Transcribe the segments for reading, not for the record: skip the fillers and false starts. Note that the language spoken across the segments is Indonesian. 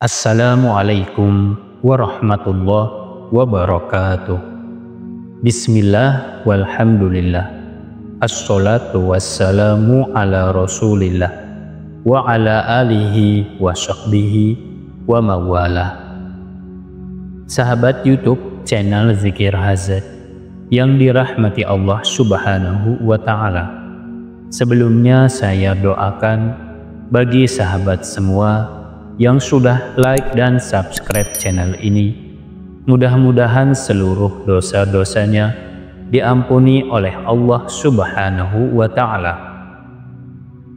Assalamualaikum warahmatullahi wabarakatuh. Bismillah walhamdulillah. Assalatu wassalamu ala rasulillah wa ala alihi wa sahbihi wa mawalah. Sahabat YouTube channel Zikir Hazard yang dirahmati Allah subhanahu wa ta'ala, sebelumnya saya doakan bagi sahabat semua yang sudah like dan subscribe channel ini, mudah-mudahan seluruh dosa-dosanya diampuni oleh Allah subhanahu wa ta'ala.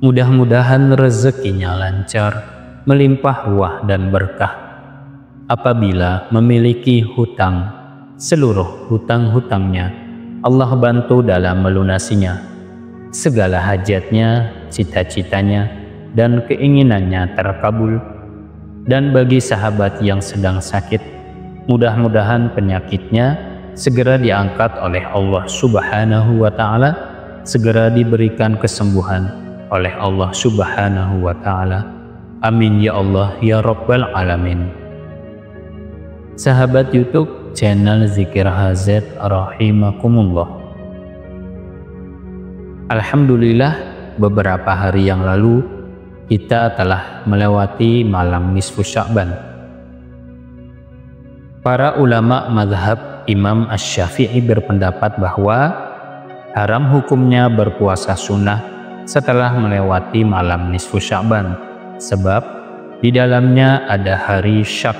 Mudah-mudahan rezekinya lancar, melimpah ruah dan berkah. Apabila memiliki hutang, seluruh hutang-hutangnya Allah bantu dalam melunasinya. Segala hajatnya, cita-citanya, dan keinginannya terkabul. Dan bagi sahabat yang sedang sakit, mudah-mudahan penyakitnya segera diangkat oleh Allah subhanahu wa ta'ala, segera diberikan kesembuhan oleh Allah subhanahu wa ta'ala. Amin ya Allah ya Rabbal Alamin. Sahabat YouTube channel Zikir Hazard rahimakumullah. Alhamdulillah, beberapa hari yang lalu kita telah melewati malam nisfu Sya'ban. Para ulama mazhab Imam Asy-Syafi'i berpendapat bahwa haram hukumnya berpuasa sunnah setelah melewati malam nisfu Sya'ban, sebab di dalamnya ada hari syak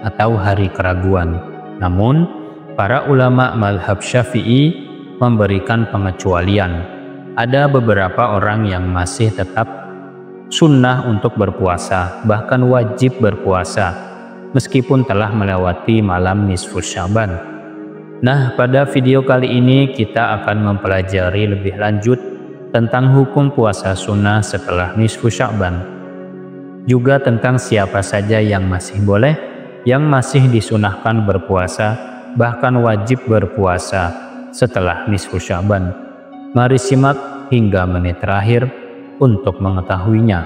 atau hari keraguan. Namun para ulama mazhab Syafi'i memberikan pengecualian. Ada beberapa orang yang masih tetap sunnah untuk berpuasa, bahkan wajib berpuasa meskipun telah melewati malam nisfu Sya'ban. Nah, pada video kali ini kita akan mempelajari lebih lanjut tentang hukum puasa sunnah setelah nisfu Sya'ban, juga tentang siapa saja yang masih boleh, yang masih disunahkan berpuasa, bahkan wajib berpuasa setelah nisfu Sya'ban. Mari simak hingga menit terakhir untuk mengetahuinya.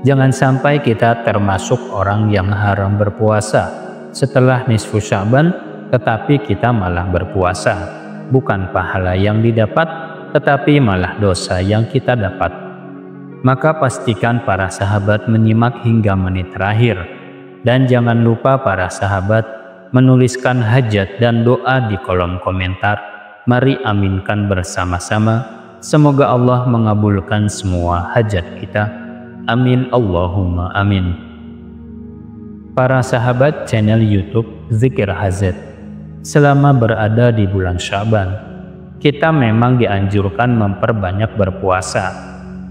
Jangan sampai kita termasuk orang yang haram berpuasa setelah nisfu Sya'ban, tetapi kita malah berpuasa. Bukan pahala yang didapat, tetapi malah dosa yang kita dapat. Maka pastikan para sahabat menyimak hingga menit terakhir. Dan jangan lupa para sahabat menuliskan hajat dan doa di kolom komentar. Mari aminkan bersama-sama. Semoga Allah mengabulkan semua hajat kita. Amin Allahumma amin. Para sahabat channel YouTube Zikir Hazard, selama berada di bulan Sya'ban, kita memang dianjurkan memperbanyak berpuasa.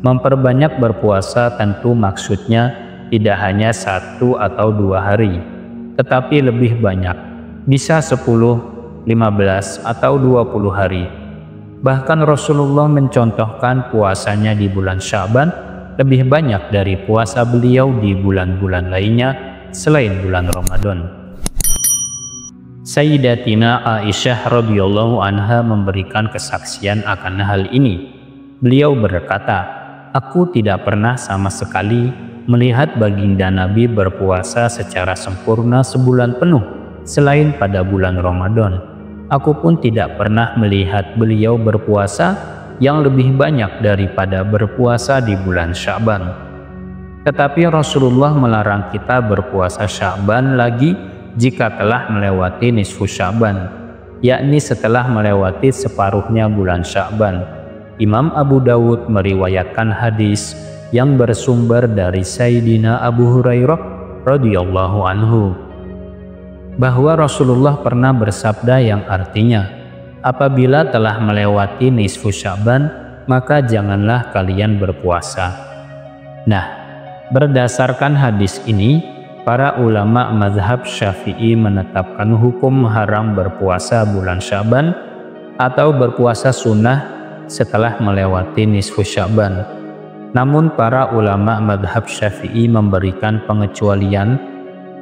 Memperbanyak berpuasa tentu maksudnya tidak hanya 1 atau 2 hari, tetapi lebih banyak, bisa 10, 15, atau 20 hari. Bahkan Rasulullah mencontohkan puasanya di bulan Sya'ban lebih banyak dari puasa beliau di bulan-bulan lainnya selain bulan Ramadan. Sayyidatina Aisyah radhiyallahu anha memberikan kesaksian akan hal ini. Beliau berkata, "Aku tidak pernah sama sekali melihat baginda Nabi berpuasa secara sempurna sebulan penuh selain pada bulan Ramadan. Aku pun tidak pernah melihat beliau berpuasa yang lebih banyak daripada berpuasa di bulan Sya'ban. Tetapi Rasulullah melarang kita berpuasa Sya'ban lagi jika telah melewati nisfu Sya'ban, yakni setelah melewati separuhnya bulan Sya'ban." Imam Abu Dawud meriwayatkan hadis yang bersumber dari Sayyidina Abu Hurairah radhiyallahu anhu, bahwa Rasulullah pernah bersabda yang artinya, apabila telah melewati nisfu Sya'ban, maka janganlah kalian berpuasa. Nah, berdasarkan hadis ini, para ulama mazhab Syafi'i menetapkan hukum haram berpuasa bulan Sya'ban atau berpuasa sunnah setelah melewati nisfu Sya'ban. Namun para ulama mazhab Syafi'i memberikan pengecualian.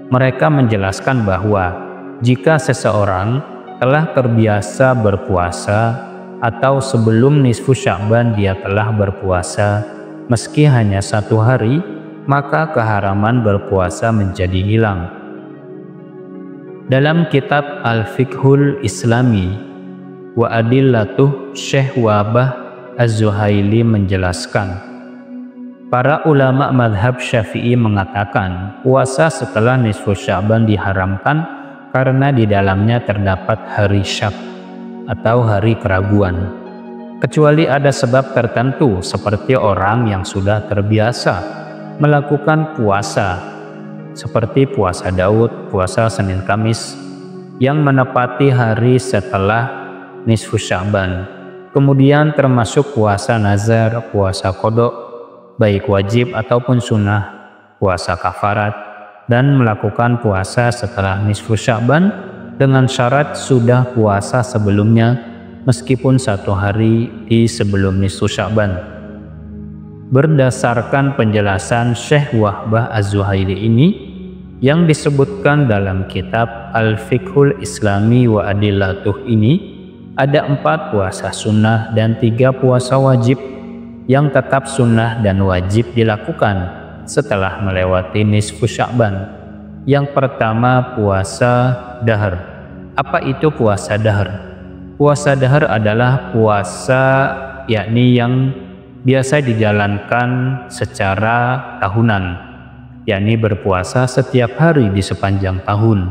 Mereka menjelaskan bahwa jika seseorang telah terbiasa berpuasa atau sebelum nisfu Sya'ban dia telah berpuasa meski hanya 1 hari, maka keharaman berpuasa menjadi hilang. Dalam kitab Al-Fiqhul Islami wa Adillatuh, Syekh Wahbah Az-Zuhaili menjelaskan, para ulama madhab Syafi'i mengatakan puasa setelah nisfu Sya'ban diharamkan karena di dalamnya terdapat hari syak atau hari keraguan, kecuali ada sebab tertentu seperti orang yang sudah terbiasa melakukan puasa seperti puasa Daud, puasa Senin Kamis yang menepati hari setelah nisfu Sya'ban, kemudian termasuk puasa nazar, puasa qodok baik wajib ataupun sunnah, puasa kafarat, dan melakukan puasa setelah nisfu Sya'ban dengan syarat sudah puasa sebelumnya meskipun 1 hari di sebelum nisfu Sya'ban. Berdasarkan penjelasan Syekh Wahbah Az-Zuhaili ini yang disebutkan dalam kitab Al-Fiqhul Islami wa Adillatuh ini, ada 4 puasa sunnah dan 3 puasa wajib yang tetap sunnah dan wajib dilakukan setelah melewati nisfu Sya'ban. Yang pertama, puasa dahr. Apa itu puasa dahr? Puasa dahr adalah puasa yakni yang biasa dijalankan secara tahunan, yakni berpuasa setiap hari di sepanjang tahun.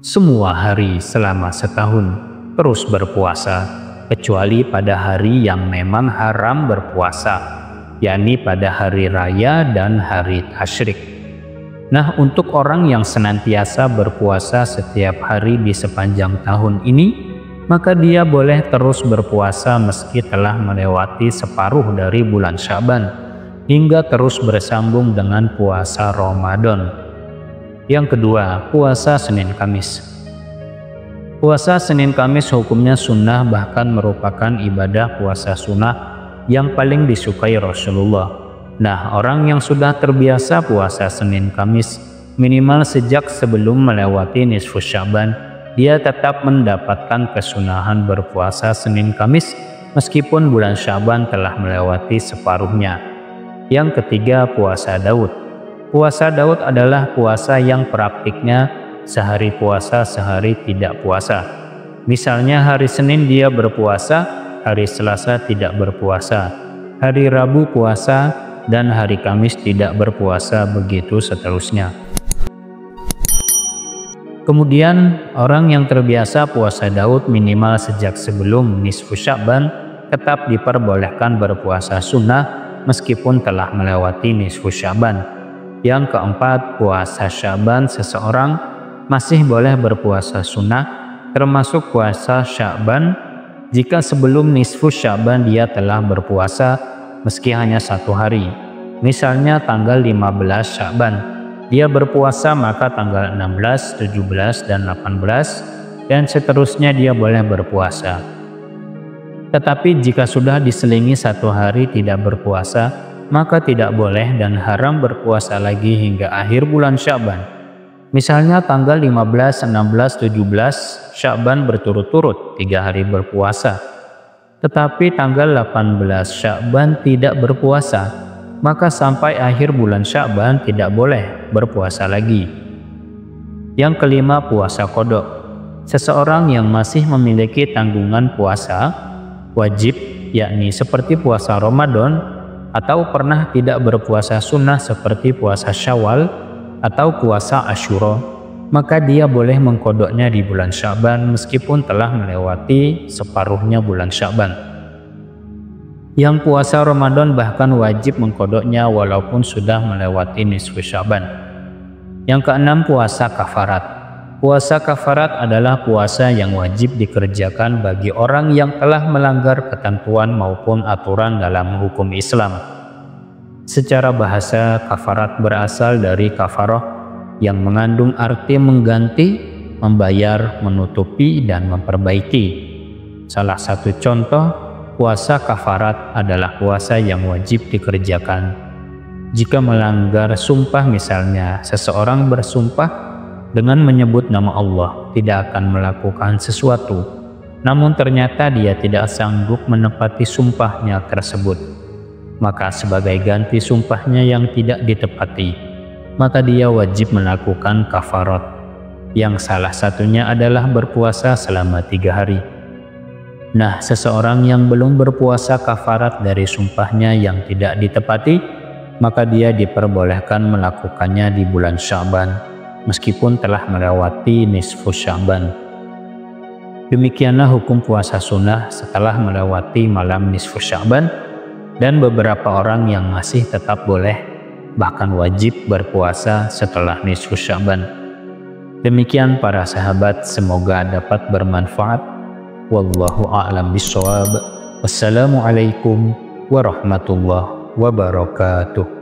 Semua hari selama setahun terus berpuasa, kecuali pada hari yang memang haram berpuasa, yakni pada hari raya dan hari tasyrik. Nah, untuk orang yang senantiasa berpuasa setiap hari di sepanjang tahun ini, maka dia boleh terus berpuasa meski telah melewati separuh dari bulan Sya'ban, hingga terus bersambung dengan puasa Ramadan. Yang kedua, puasa Senin Kamis. Puasa Senin Kamis hukumnya sunnah, bahkan merupakan ibadah puasa sunnah yang paling disukai Rasulullah. Nah, orang yang sudah terbiasa puasa Senin Kamis minimal sejak sebelum melewati nisfu Sya'ban, dia tetap mendapatkan kesunahan berpuasa Senin Kamis meskipun bulan Sya'ban telah melewati separuhnya. Yang ketiga, puasa Daud. Puasa Daud adalah puasa yang praktiknya sehari puasa, sehari tidak puasa. Misalnya hari Senin dia berpuasa, hari Selasa tidak berpuasa, hari Rabu puasa, dan hari Kamis tidak berpuasa, begitu seterusnya. Kemudian orang yang terbiasa puasa Daud minimal sejak sebelum nisfu Sya'ban tetap diperbolehkan berpuasa sunnah meskipun telah melewati nisfu Sya'ban. Yang keempat, puasa Sya'ban. Seseorang masih boleh berpuasa sunnah termasuk puasa Sya'ban jika sebelum nisfu Sya'ban dia telah berpuasa meski hanya 1 hari. Misalnya tanggal 15 Sya'ban dia berpuasa, maka tanggal 16, 17, dan 18, dan seterusnya dia boleh berpuasa. Tetapi jika sudah diselingi 1 hari tidak berpuasa, maka tidak boleh dan haram berpuasa lagi hingga akhir bulan Sya'ban. Misalnya tanggal 15, 16, 17 Sya'ban berturut-turut 3 hari berpuasa, tetapi tanggal 18 Sya'ban tidak berpuasa, maka sampai akhir bulan Sya'ban tidak boleh berpuasa lagi. Yang kelima, puasa qodok. Seseorang yang masih memiliki tanggungan puasa wajib, yakni seperti puasa Ramadan, atau pernah tidak berpuasa sunnah seperti puasa Syawal atau puasa Asyura, maka dia boleh mengkodoknya di bulan Sya'ban meskipun telah melewati separuhnya bulan Sya'ban. Yang puasa Ramadan bahkan wajib mengkodoknya walaupun sudah melewati nisfu Sya'ban. Yang keenam, puasa kafarat. Puasa kafarat adalah puasa yang wajib dikerjakan bagi orang yang telah melanggar ketentuan maupun aturan dalam hukum Islam. Secara bahasa, kafarat berasal dari kafaroh yang mengandung arti mengganti, membayar, menutupi, dan memperbaiki. Salah satu contoh puasa kafarat adalah puasa yang wajib dikerjakan jika melanggar sumpah. Misalnya seseorang bersumpah dengan menyebut nama Allah tidak akan melakukan sesuatu, namun ternyata dia tidak sanggup menepati sumpahnya tersebut. maka sebagai ganti sumpahnya yang tidak ditepati, maka dia wajib melakukan kafarat, yang salah satunya adalah berpuasa selama 3 hari. Nah, seseorang yang belum berpuasa kafarat dari sumpahnya yang tidak ditepati, maka dia diperbolehkan melakukannya di bulan Sya'ban, meskipun telah melewati nisfu Sya'ban. Demikianlah hukum puasa sunnah setelah melewati malam nisfu Sya'ban, dan beberapa orang yang masih tetap boleh, bahkan wajib berpuasa setelah nisfu Sya'ban. Demikian para sahabat, semoga dapat bermanfaat. Wallahu a'lam bishawab. Wassalamualaikum warahmatullahi wabarakatuh.